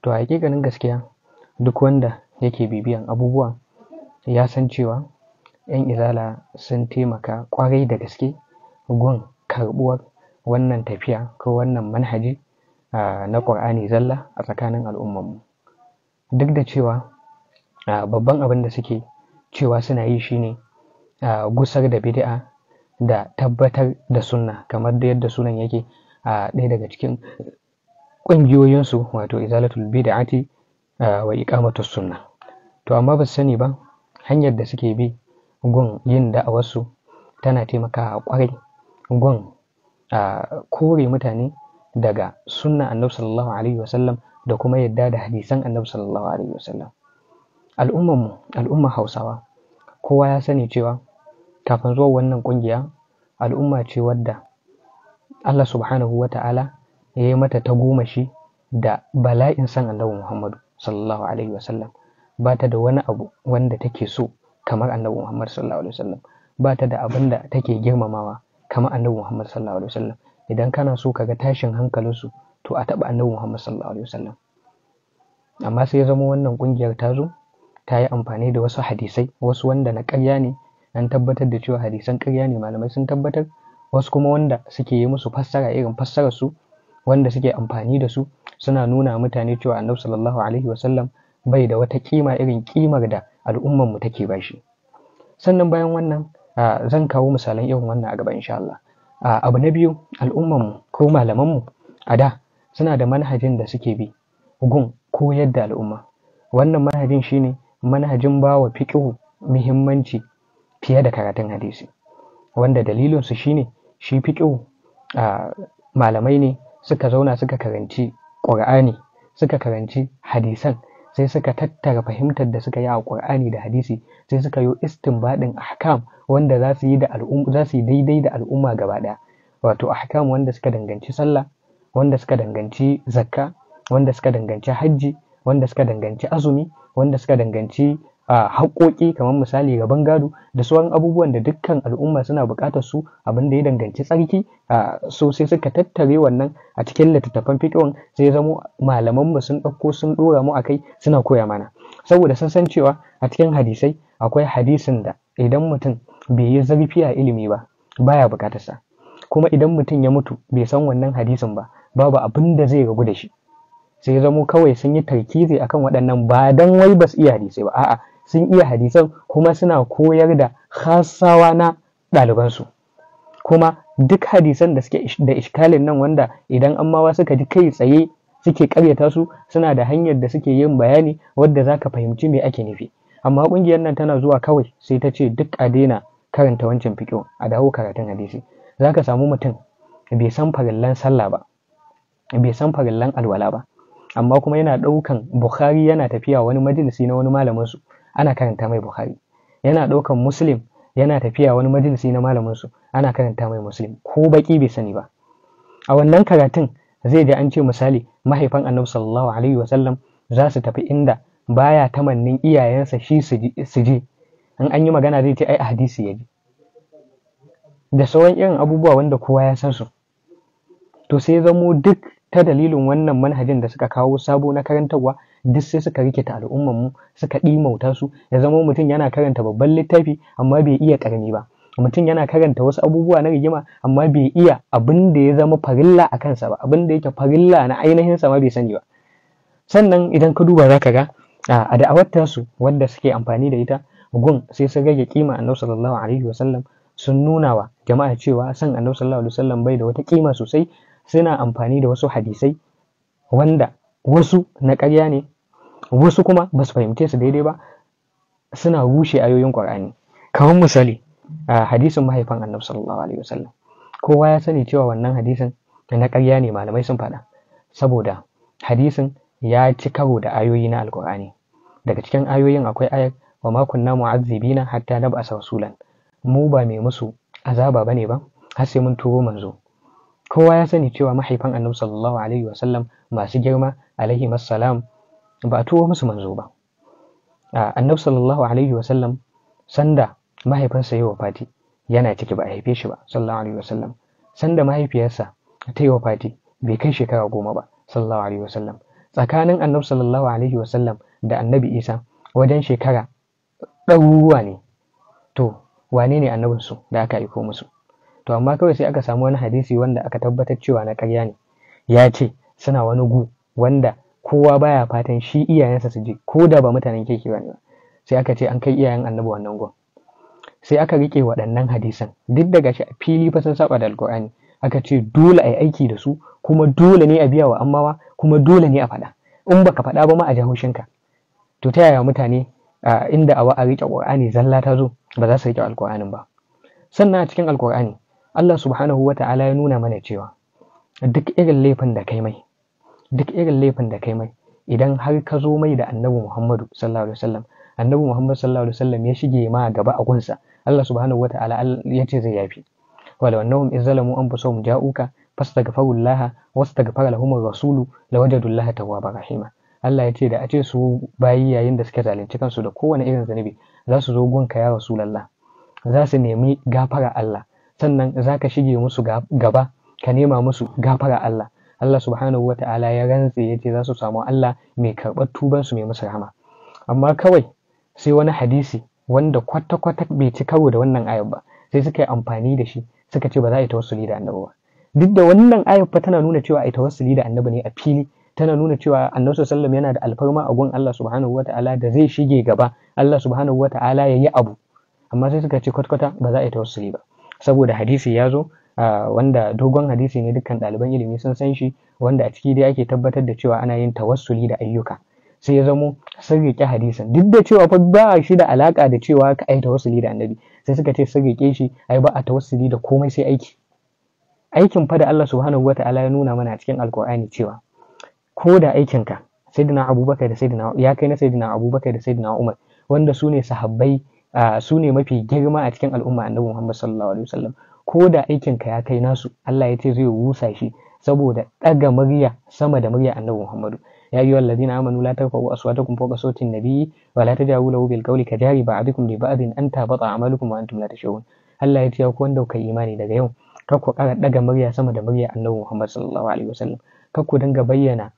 To a hakikanin gaskiya duk wanda yake bibiyan abubuwa ya san cewa 'yan izala sun taimaka kwarai da gaske gun karɓuwar wannan tafiya ko wannan manhaji na ƙur'ani zalla a tsakanin al'ummarmu. Duk da cewa babban abin da suke cewa suna yi shine gusar da bid'a da tabbatar da sunna, kamar da yadda sunan yake a ɗaya daga cikin ƙungiyoyinsu, wato izalatul bid'ati wa iqamatus sunna. To amma ba su sani ba hanyar da suke bi gun yin da'awarsu tana taimakawa kwarai gun kore mutane daga sunna annabi sallallahu alaihi wasallam da kuma yadda da hadisan annabi sallallahu alaihi wasallam. Al'ummar Hausawa kowa ya sani cewa kafin zuwa wannan kungiya al'umma ce wadda Allah subhanahu wa ta'ala ya yi mata tagomashi da bala'in san annabi Muhammadu sallallahu alaihi wasallam. Ba ta da wani abu wanda take so kamar annabi Muhammad sallallahu alaihi wasallam. Ba ta da abin da take girmamawa kamar annabi Muhammad sallallahu alaihi wasallam. Idan kana so ka ga tashin hankalinsu to a taɓa annabi Muhammad sallallahu alaihi wasallam. Amma sai ya zama wannan ƙungiyar ta zo ta yi amfani da wasu hadisai, wasu wanda na ƙarya ne, an tabbatar da cewa hadisan ƙarya ne, malamai sun tabbatar, wasu kuma wanda suke yi musu fassara irin fassarar su, wanda suke amfani da su suna nuna mutane cewa annabi sallallahu alaihi wasallam bai da wata kima irin kimar da al'ummar mu take bashi. Sannan bayan wannan zan kawo misalan irin wannan a gaba insha Allah. Abu na biyu, al'ummar mu ko malaman mu a da suna da manhajin da suke bi gun koyar da al'umma. Wannan manhajin shine manhajin bawa fiqhu muhimmanci fiye da karatun hadisi, wanda dalilin su shine shi fiqhu malamai ne suka zauna suka karanci Qur'ani, suka karanci hadisan, sai suka tattara fahimtar da suka yi a Qur'ani da hadisi, sai suka yi istinbadin ahkam wanda za su yi daidai da al'umma gaba daya. Wato ahkam wanda suka danganci sallah, wanda suka danganci zakka, wanda suka danganci hajji, wanda suka danganci azumi, wanda suka danganci haƙoƙi kamar misali rabon gado da sauran abubuwan da dukkan al'umma suna buƙatar su, abin da ya danganci tsarki. So sai suka tattare wannan a cikin littattafan fiqhun, sai zamo malaman mu sun ɗauko sun ɗora mu akai suna koya mana, saboda sun san cewa a cikin hadisai akwai hadisin da idan mutum bai yi zurfi a ilimi ba baya buƙatar sa, kuma idan mutum ya mutu bai san wannan hadisin ba babu abin da zai ragu da shi. Sai zamo kawai sun yi tarkizi akan waɗannan ba dan wai ba su iya hadisai ba, a'a sun iya hadisan kuma suna koyar da khassawa na ɗalibansu. Kuma duk hadisan da suke da iskalin nan wanda idan ammawa suka ji kai tsaye suke karyata su, suna da hanyar da suke yin bayani wadda zaka fahimci me ake nufi. Amma ƙungiyar nan tana zuwa kawai sai ta ce duk a daina karanta wancan fiqh, a dawo karatun hadisi. Zaka samu mutum bai san farillan sallah ba, bai san farillan alwala ba, amma kuma yana ɗaukan Bukhari yana tafiya wani majalisi na wani malamin su ana karanta mai Bukhari, yana ɗaukan Muslim yana tafiya wani majalisi na malamin su ana karanta mai Muslim, ko baki bai sani ba. A wannan karatun zai ji an ce misali mahaifan Annabi sallallahu alaihi wasallam za su tafi inda baya tamannin iyayensa shi su je, in an yi magana zai ce ai a hadisi ya ji, da sauran irin abubuwa wanda kowa ya san su. To sai zamo duk ta dalilin wannan manhajin da suka kawo sabo na karantarwa, duk sai suka rikita al'ummar mu, suka ɗimauta su, ya zama mutum yana karanta babban littafi amma bai iya ƙarami ba, mutum yana karanta wasu abubuwa na rigima amma bai iya abin da ya zama farilla a kansa ba, abin da yake farilla na ainihin sa ma bai sani ba. Sannan idan ka duba zaka ga a da'awar tasu wanda suke amfani da ita gun sai sun rage kima annabi sallallahu alaihi wasallam, sun nuna wa jama'a cewa san annabi sallallahu alaihi wasallam bai da wata kima sosai. Suna amfani da wasu hadisai wanda wasu na ƙarya ne, wasu kuma ba su fahimce su daidai ba, suna rushe ayoyin Qur'ani. Kamar misali hadisin mahaifan annabi sallallahu alaihi wasallam, kowa ya sani cewa wannan hadisin na ƙarya ne, malamai sun faɗa, saboda hadisin ya ci karo da ayoyi na Alƙur'ani. Daga cikin ayoyin akwai ayar wa ma kunna mu'azzibina hatta nab'asa rasulan, mu ba mai musu azaba bane ba har sai mun turo manzo. Kowa ya sani cewa mahaifan annabi sallallahu alaihi wasallam masu girma alaihi wassalam ba a turo musu manzo ba. Annabi sallallahu alaihi wasallam sanda mahaifinsa ya wafati yana ciki ba a haife shi ba sallallahu alaihi wasallam. Sanda mahaifiyarsa ta yi wafati bai kai shekara 10 ba sallallahu alaihi wasallam. tsakanin annabi sallallahu alaihi wasallam da annabi Isa wajen shekara ɗaruruwa ne. To wane ne annabinsu da aka aiko musu? To amma kawai sai aka samu wani hadisi wanda aka tabbatar cewa na ƙarya ne, ya ce suna wani gu wanda kowa baya fatan shi iyayensa su je, ko da ba mutanen kirki ba ne ba. Sai aka ce an kai iyayen annabi wannan gun, sai aka rike waɗannan hadisan duk da gashi a fili fa sun saba da alƙur'ani. Aka ce dole a yi aiki da su, kuma dole ne a biya wa ammawa, kuma dole ne a faɗa. In baka faɗa ba ma a ji haushinka. To ta yaya mutane inda a riƙe ƙur'ani zalla ta zo ba za su riƙe alƙur'anin ba? Sannan a cikin alƙur'ani Allah subhanahu wa ta'ala ya nuna mana cewa duk irin laifin da kai mai, idan har ka zo mai da annabi Muhammadu sallallahu alaihi wasallam, annabi Muhammad sallallahu alaihi wasallam ya shige ma gaba a gunsa, Allah subhanahu wa ta'ala ya ce zai yafi. Wala annahum izzalamu anfusahum ja'uka fastaghfirullaha wastaghfara lahum ar-rasulu lawajadullaha tawwabar rahima. Allah ya ce da a ce su bayi yayin da suka zalunci kansu da kowane irin zunubi za su zo gunka ya Rasulullah, za su nemi gafara Allah, sannan za ka shige musu gaba ka nema musu gafara Allah. Allah subhanahu wata'ala ya rantse ya ce za su samu Allah mai karɓar tubansu mai musu rahama. Amma kawai sai wani hadisi wanda kwata-kwata bai ci karo da wannan ayar ba, sai suka yi amfani da shi suka ce ba za a yi tawassuli da annabi ba. Duk da wannan ayar fa tana nuna cewa a yi tawassuli da annabi ne a fili, tana nuna cewa annabi sallallahu alaihi wasallam yana da alfarma a gun Allah subhanahu wata'ala da zai shige gaba Allah subhanahu wata'ala ya yi abu. Amma sai suka ce kwata-kwata ba za a yi tawassuli ba, saboda hadisi ya zo wanda dogon hadisi ne, dukkan ɗaliban ilimi sun san shi, wanda a ciki dai ake tabbatar da cewa ana yin tawassuli da ayyuka. Sai ya zamo sun riƙe hadisin duk da cewa fa ba shi da alaka da cewa ka ai tawassuli da annabi, sai suka ce sun riƙe shi ai ba a tawassuli da komai sai aikin fa da Allah subhanahu wata'ala ya nuna mana a cikin alkur'ani cewa ko da aikinka sayyidina Abubakar da sayyidina ya kai na sayyidina Abubakar da sayyidina Umar, wanda su ne sahabbai, su ne mafi girma a cikin al'umma annabi Muhammad sallallahu alaihi wasallam, ko da aikinka ya kai nasu, Allah ya ce zai rusa shi saboda ɗaga murya sama da murya annabi Muhammadu. Ya ayyuhal ladina amanu la tarfa'u aswatakum fawqa sawti an-nabiyyi wa la tajharu lahu bil qawli kajari ba'dikum li ba'din an tahbata a'malukum wa antum la tash'urun. Allah ya ce ya ku wanda kai imani daga yau kar ku ƙara ɗaga murya sama da murya annabi Muhammad sallallahu alaihi wasallam, kar ku dinga bayyana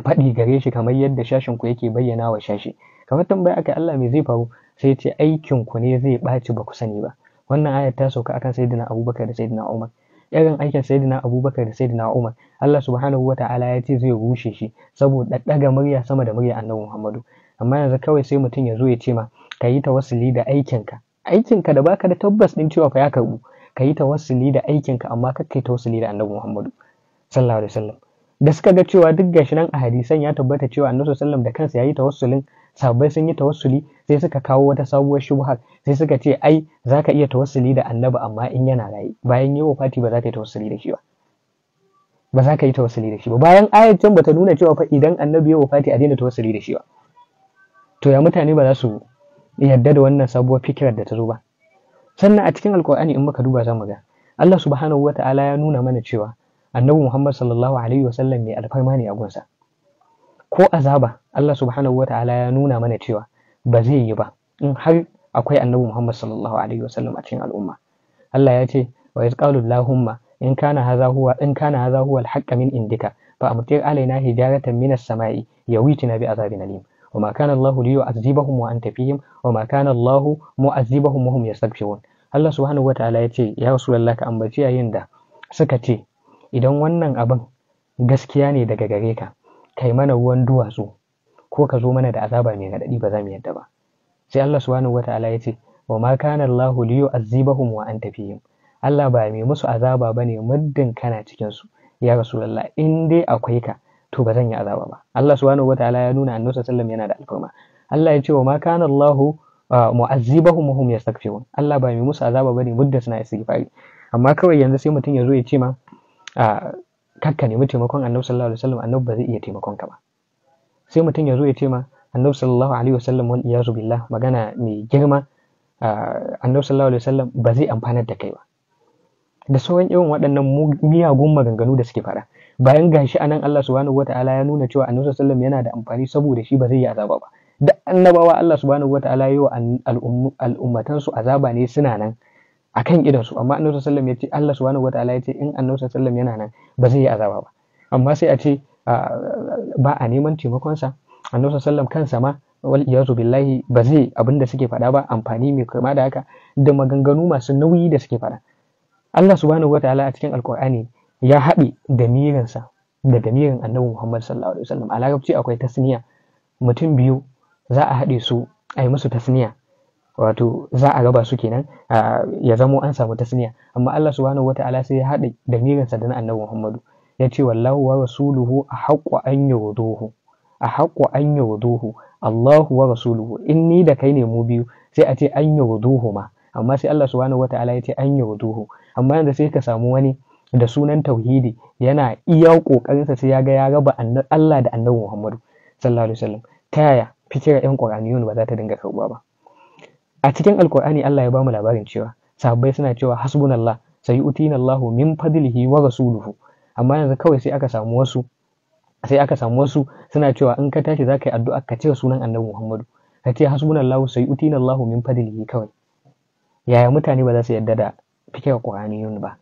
faɗi gare shi kamar yadda shashin ku yake bayyana wa shashi. Kamar tambaya aka Allah me zai faru, sai ya ce aikin ku ne zai ɓaci ba ku sani ba. Wannan ayat ta sauka akan sayyidina Abubakar da sayyidina Umar. Irin aikin sayyidina Abubakar da sayyidina Umar, Allah subhanahu wata'ala ya ce zai rushe shi saboda ɗaga murya sama da murya annabi Muhammadu. Amma yanzu kawai sai mutum ya zo ya ce ma ka yi tawassuli da aikinka da baka da tabbas din cewa fa ya karbu, ka yi tawassuli da aikinka amma kar kai tawassuli da annabi Muhammadu sallallahu alaihi wasallam. Da suka ga cewa duk gashi nan a hadisan ya tabbata cewa annabi sallallahu alaihi wasallam da kansa yayi tawassulin, sahabbai sun yi tawassuli, sai suka kawo wata sabuwar shubhar, sai suka ce ai zaka iya tawassuli da annabi amma in yana raye, bayan yayi wafati ba za ka yi tawassuli da shi ba, bayan ayatan bata nuna cewa fa idan annabi ya wafati a daina tawassuli da shi ba. To ya mutane ba za su yarda da wannan sabuwar fikirar da ta zo ba? Sannan a cikin alkur'ani in muka duba zamu ga Allah subhanahu wata'ala ya nuna mana cewa annabi Muhammad sallallahu alaihi wasallam mai alfarma ne a gunsa. Ko azaba Allah subhanahu wata'ala ya nuna mana cewa ba zai yi ba in har akwai annabi Muhammad sallallahu alaihi wasallam a cikin al'umma. Allah ya ce wa yaqulu Allahumma in kana hadha huwa al-haqq min indika fa amtir alaina hijaratan minas sama'i yawitina bi azabin alim. وما كان الله ليعذبهم وأنت فيهم وما كان الله معذبهم وهم يستغفرون. Allah subhanahu wataala ya ce ya Rasulullah ka ambaci yayin da suka ce idan wannan abin gaskiya ne daga gare ka kai mana ruwan duwatsu ko ka zo mana da azaba mai radadi ba za mu yadda ba. Sai Allah subhanahu wataala ya ce wa ma kana Allah liyu'azzibahum wa anta fihim. Allah ba mai musu azaba bane muddin kana cikin su ya Rasulullah, in dai akwai ka to ba zan yi azaba ba. Allah subhanahu wataala ya nuna annabi sallallahu alaihi wasallam yana da alfarma. Allah ya ce wa ma kana Allahu mu'azzibahum wa hum yastaghfirun. Allah ba mai musu azaba bane muddin suna istighfari. Amma kawai yanzu sai mutum ya zo ya ce ma kakka nemi taimakon annabi sallallahu alaihi wasallam, annabi ba zai iya taimakon ka ba. Sai mutum ya zo ya ce ma annabi sallallahu alaihi wasallam wal iyazu billah, magana mai girma, annabi sallallahu alaihi wasallam ba zai amfanar da kai ba. Da sauran irin waɗannan miyagun maganganu da suke faɗa. Bayan gashi anan Allah subhanahu wataala ya nuna cewa annabi sallallahu alaihi wasallam yana da amfani saboda shi ba zai yi azaba ba. Da annabawa Allah subhanahu wataala yi wa al'ummatan su azaba ne suna nan akan idan su, amma annabi sallallahu alaihi wasallam ya ce Allah subhanahu wataala ya ce in annabi sallallahu alaihi wasallam yana nan ba zai yi azaba ba. Amma sai a ce ba a neman taimakonsa. Annabi sallallahu kansa ma wal iyazu billahi ba zai abin da suke faɗa ba amfani mai kama da haka, da maganganu masu nauyi da suke faɗa. Allah subhanahu wataala a cikin alkur'ani ya haɗe damirinsa da damirin annabi Muhammad sallallahu alaihi wasallam. A larabci akwai tasniya, mutum biyu za a haɗe su a yi musu tasniya, wato za a raba su kenan ya zamo an samu tasniya. Amma Allah subhanahu wataala sai ya haɗe damirinsa da na annabi Muhammadu, ya ce wallahu wa rasuluhu ahaqqu an yurduhu, ahaqqu an yurduhu, Allahu wa rasuluhu. In ni da kai ne mu biyu sai a ce an yurduhu ma, amma sai Allah subhanahu wataala ya ce an yurduhu. Amma yanzu sai ka samu wani da sunan tauhidi yana iya kokarinsa sai ya ga ya raba Allah da annabi Muhammadu sallallahu alaihi wasallam. Ta yaya fikirar yan Qur'aniyun ba za ta dinga karbuwa ba? A cikin alkur'ani Allah ya bamu labarin cewa sahabbai suna cewa hasbunallah sayu'tina Allahu min fadlihi wa rasuluhu. Amma yanzu kawai sai aka samu wasu suna cewa in ka tashi zaka yi addu'a ka cire sunan annabi Muhammadu, ka ce hasbunallahu sayu'tina Allahu min fadlihi kawai. Yaya mutane ba za su yarda da fikirar Qur'aniyun ba?